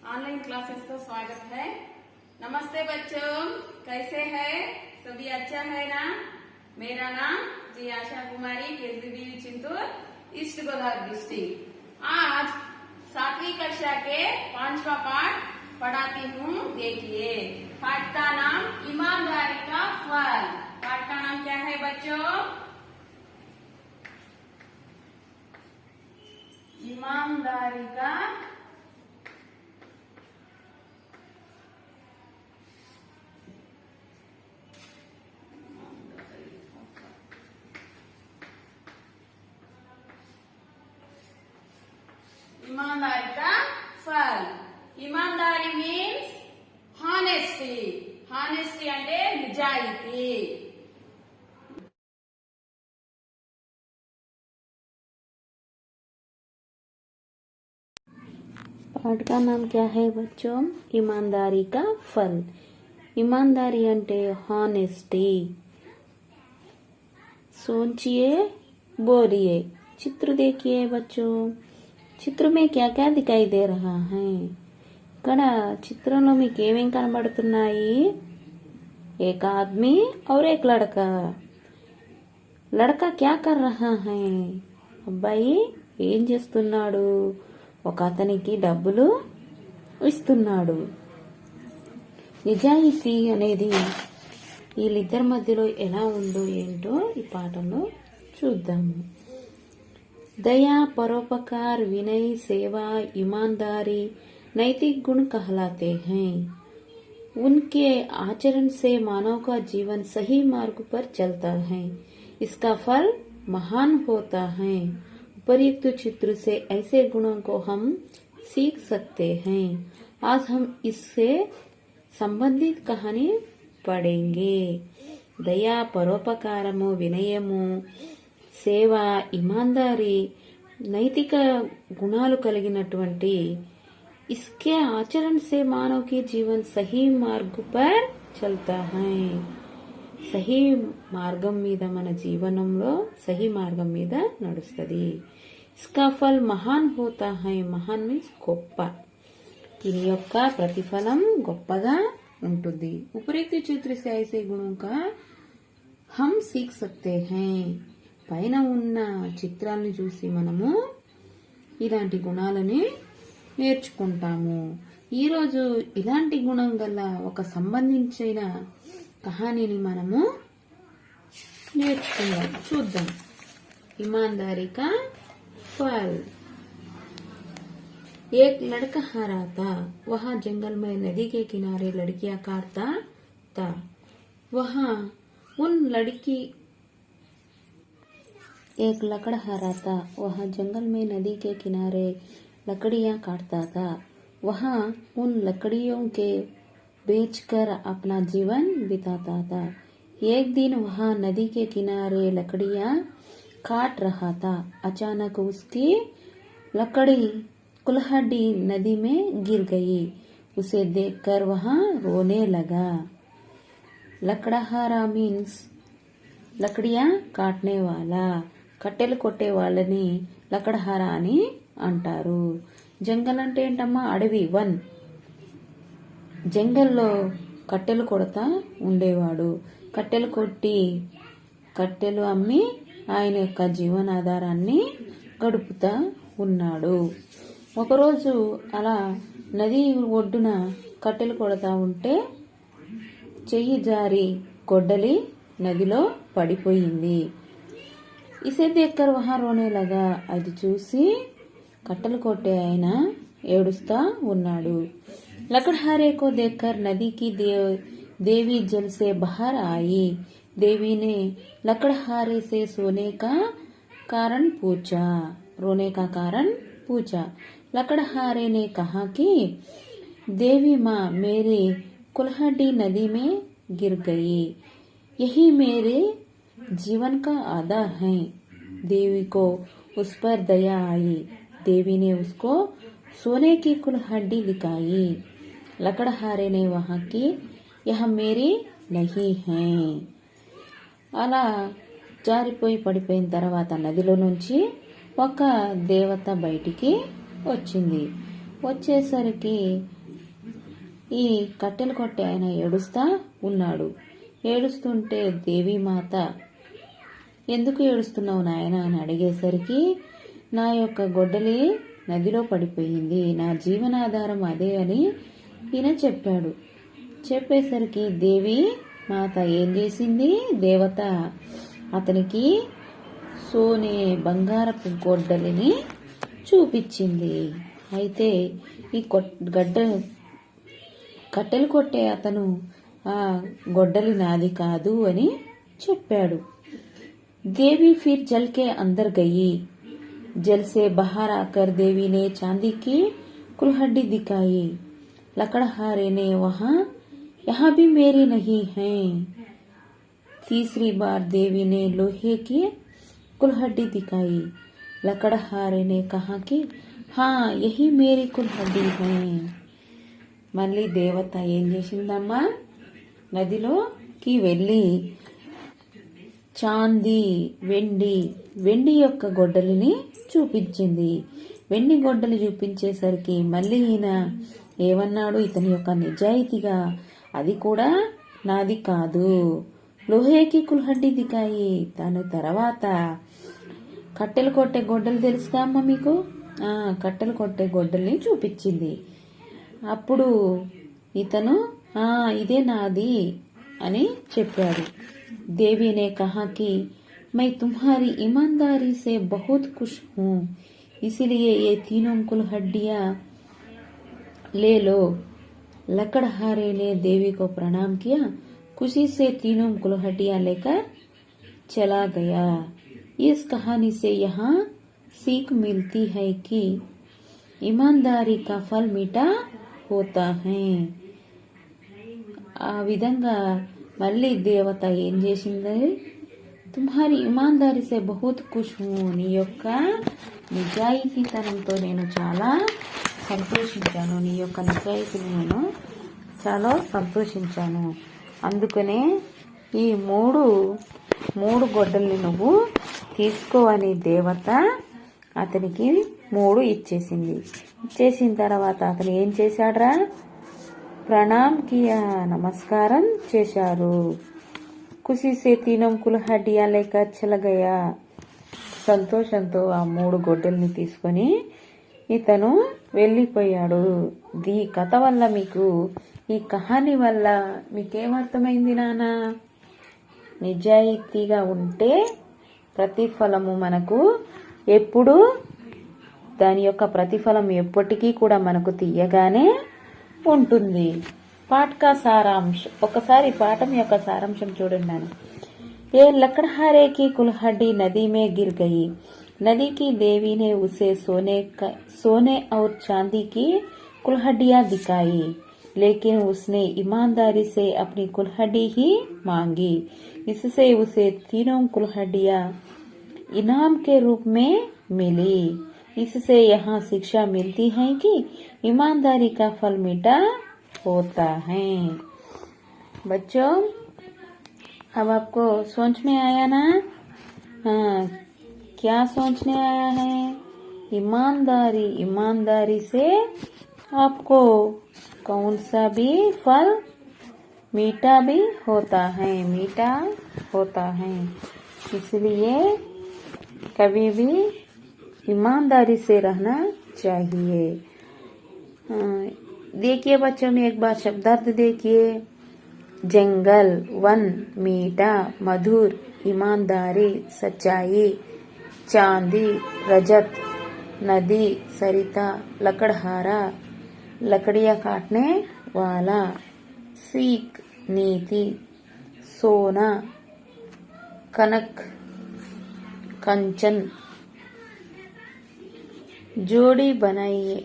Online classes को स्वागत है। नमस्ते बच्चों, कैसे हैं सभी? अच्छा है ना? मेरा नाम जी Asha Kumari, K G B Chintoor, east Godavari district. आज 7वीं कक्षा के 5वां पाठ पढ़ाती हूँ। देखिए, पाठ का नाम ईमानदारी का फल। पाठ का नाम क्या है बच्चों? ईमानदारी का ईमानदारी का फल। ईमानदारी मीन्स హానెస్టీ। హానెస్టీ అంటే నిజాయితీ। पाठ का नाम क्या है बच्चों? ईमानदारी का फल। ईमानदारी अंटे हॉनेस्टी। सोचिए, बोलिए। चित्र देखिए बच्चों। चित्र में क्या क्या दिखाई दे रहा है? ఇక్కడ చిత్రంలో మీకు ఏమేం కనబడుతున్నాయి? एक आदमी और एक लड़का। लड़का क्या कर रहा है? అబ్బాయి ఏం చేస్తున్నాడు? ఒక అతనికి డబ్బులు ఇస్తున్నాడు। నిజాయితీ అనేది వీళ్ళిద్దరి మధ్యలో ఎలా ఉందో ఏంటో ఈ పాఠంలో చూద్దాము। दया, परोपकार, विनय, सेवा, ईमानदारी नैतिक गुण कहलाते हैं। उनके आचरण से मानव का जीवन सही मार्ग पर चलता है। इसका फल महान होता है। उपर्युक्त चित्र से ऐसे गुणों को हम सीख सकते हैं। आज हम इससे संबंधित कहानी पढ़ेंगे। दया, परोपकारము, వినయము, సేవ, ఇమాందారి నైతిక గుణాలు కలిగినటువంటి इसके आचरण से मानव की जीवन सही मार्ग पर चलता है। సహీ మార్గం మీద మన జీవనంలో సహీ మార్గం మీద నడుస్తుంది। इसका फल महान होता है। మహాన్ మీన్స్ గొప్ప। దీని యొక్క ప్రతిఫలం గొప్పగా ఉంటుంది। उपयुक्त चित्र से ऐसे गुणों का हम सीख सकते हैं। పైన ఉన్న చిత్రాలను చూసి మనము ఇలాంటి గుణాలని నేర్చుకుంటాము। ఈరోజు ఇలాంటి గుణం గల ఒక సంబంధించిన కహానీని మనము నేర్చుకుందాం। చూద్దాం। ईमानदारी का फल। एक लड़का हरा था। वह जंगल में नदी के किनारे लड़कियां काटता था। एक लकड़हारा था। वह जंगल में नदी के किनारे लकड़ियां काटता था। वहाँ उन लकड़ियों के बेचकर अपना जीवन बिताता था। एक दिन वह नदी के किनारे लकड़ियां काट रहा था। अचानक उसकी लकड़ी कुल्हाड़ी नदी में गिर गई। उसे देखकर वह रोने लगा। लकड़हारा मीन्स लकड़ियां काटने वाला। కట్టెలు కొట్టే వాళ్ళని లకడహారా అని అంటారు। జంగల్ అంటే ఏంటమ్మా? అడవి, వన్। జంగల్లో కట్టెలు కొడతా ఉండేవాడు। కట్టెలు కొట్టి కట్టెలు అమ్మి ఆయన యొక్క జీవనాధారాన్ని గడుపుతా ఉన్నాడు। ఒకరోజు అలా నది ఒడ్డున కట్టెలు కొడతా ఉంటే చెయ్యి జారి గొడ్డలి నదిలో పడిపోయింది। इसे देखकर वहां रोने लगा। అది చూసి కట్టెలు కొట్టే ఆయన ఏడుస్తా ఉన్నాడు। लकड़हारे को देखकर नदी की देवी जल से बाहर आई। देवी ने लकड़हारे से रोने का कारण पूछा। लकड़हारे ने कहा कि देवी माँ, मेरी कुल्हाड़ी नदी में गिर गई। यही मेरे जीवन का आधार है। देवी को उस पर दया आई। देवी ने उसको सोने की कुल्हाड़ी दिखाई। लकड़हारे ने वहां की, यह मेरी नहीं है। అలా జారిపోయి పడిపోయిన తర్వాత నదిలో నుంచి ఒక దేవత బయటికి వచ్చింది। వచ్చేసరికి ఈ కట్టెలు కొట్టే ఆయన ఏడుస్తా ఉన్నాడు. ఏడుస్తుంటే దేవీమాత ఎందుకు ఏడుస్తున్నావు నాయన అని అడిగేసరికి నా యొక్క గొడ్డలి నదిలో పడిపోయింది, నా జీవనాధారం అదే అని ఈయన చెప్పాడు. చెప్పేసరికి దేవి మాత ఏం చేసింది, దేవత అతనికి సోనే బంగారపు గొడ్డలిని చూపించింది. అయితే ఈ కట్టెలు కొట్టే అతను ఆ గొడ్డలి నాది కాదు అని చెప్పాడు. देवी फिर जल के अंदर गई। जल से बाहर आकर देवी ने चांदी की कुल्हाड़ी दिखाई। लकड़हारे ने यहाँ भी मेरी नहीं है। तीसरी बार देवी ने लोहे की कुल्हाड़ी दिखाई। लकड़हारे ने कहा कि हाँ यही मेरी कुल्हाड़ी है। మళ్ళీ దేవత ఏం చేసిందమ్మా, నదిలోకి వెళ్ళి చాందీ వెండి యొక్క గొడ్డలిని చూపించింది. వెండి గొడ్డలి చూపించేసరికి మళ్ళీ ఈయన ఏమన్నాడు, ఇతని యొక్క నిజాయితీగా అది కూడా నాది కాదు. లోహేకి కుల్హడ్డి దికాయి. దాని తర్వాత కట్టెలు కొట్టే గొడ్డలు తెలుసుగా అమ్మ మీకు, కట్టెలు కొట్టే గొడ్డల్ని చూపించింది. అప్పుడు ఇతను ఇదే నాది అని చెప్పాడు. देवी ने कहा कि मैं तुम्हारी ईमानदारी से बहुत खुश हूँ, इसलिए ये तीनों कुल्हाड़ियाँ ले लो। लकड़हारे ने देवी को प्रणाम किया, खुशी से तीनों कुल्हाड़ियाँ लेकर चला गया। इस कहानी से यहाँ सीख मिलती है कि ईमानदारी का फल मीठा होता है। ఆ విధంగా మళ్ళీ దేవత ఏం చేసింది, తుమ్హారి ఇమాందారి సే బహుత్ ఖుష్ హూ, నీ యొక్క నిజాయితీతనంతో నేను చాలా సంతోషించాను, నీ యొక్క నిజాయితీని నేను చాలా సంతోషించాను. అందుకనే ఈ మూడు గొడ్డల్ని నువ్వు తీసుకో అని దేవత అతనికి 3 ఇచ్చేసింది. ఇచ్చేసిన తర్వాత అతను ఏం చేశాడ్రా, प्रणाम किया, नमस्कारम చేశారు. खुशी से तीनों कुल्हाड़ियाँ लेकर चला गया. సంతోషంతో ఆ 3 గొడ్డల్ని తీసుకొని ఇతను వెళ్ళిపోయాడు. ఈ కథ వల్ల మీకు, ఈ కహాని వల్ల మీకేమర్థమైంది నాన్న, నిజాయితీగా ఉంటే ప్రతిఫలము మనకు ఎప్పుడు, దాని యొక్క ప్రతిఫలం ఎప్పటికీ కూడా మనకు తీయగానే ఉంటుంది. పాఠక సారాంశ, ఒకసారి పాఠం యొక్క సారాంశం చూడండి. ఏ लकड़हारे की कुल्हाड़ी नदी में गिर गई। नदी की देवी ने उसे सोने और चांदी की कुल्हाड़ियाँ दिखाई, लेकिन उसने ईमानदारी से अपनी कुल्हाड़ी ही मांगी। इससे उसे तीनों कुल्हाड़ियाँ इनाम के रूप में मिली। इससे यहाँ शिक्षा मिलती है कि ईमानदारी का फल मीठा होता है। बच्चों, अब आपको सोच में आया ना, क्या सोचने आया है, ईमानदारी से आपको कौन सा भी फल मीठा भी होता है, इसलिए कभी भी ईमानदारी से रहना चाहिए। देखिए बच्चों में एक बार शब्दार्थ देखिए। जंगल, वन, मीठा, मधुर, ईमानदारी, सच्चाई, चांदी, रजत, नदी, सरिता, लकड़हारा, लकड़ियाँ काटने वाला, सीख, नीति, सोना, कनक, कंचन, जोड़ी बनाइए।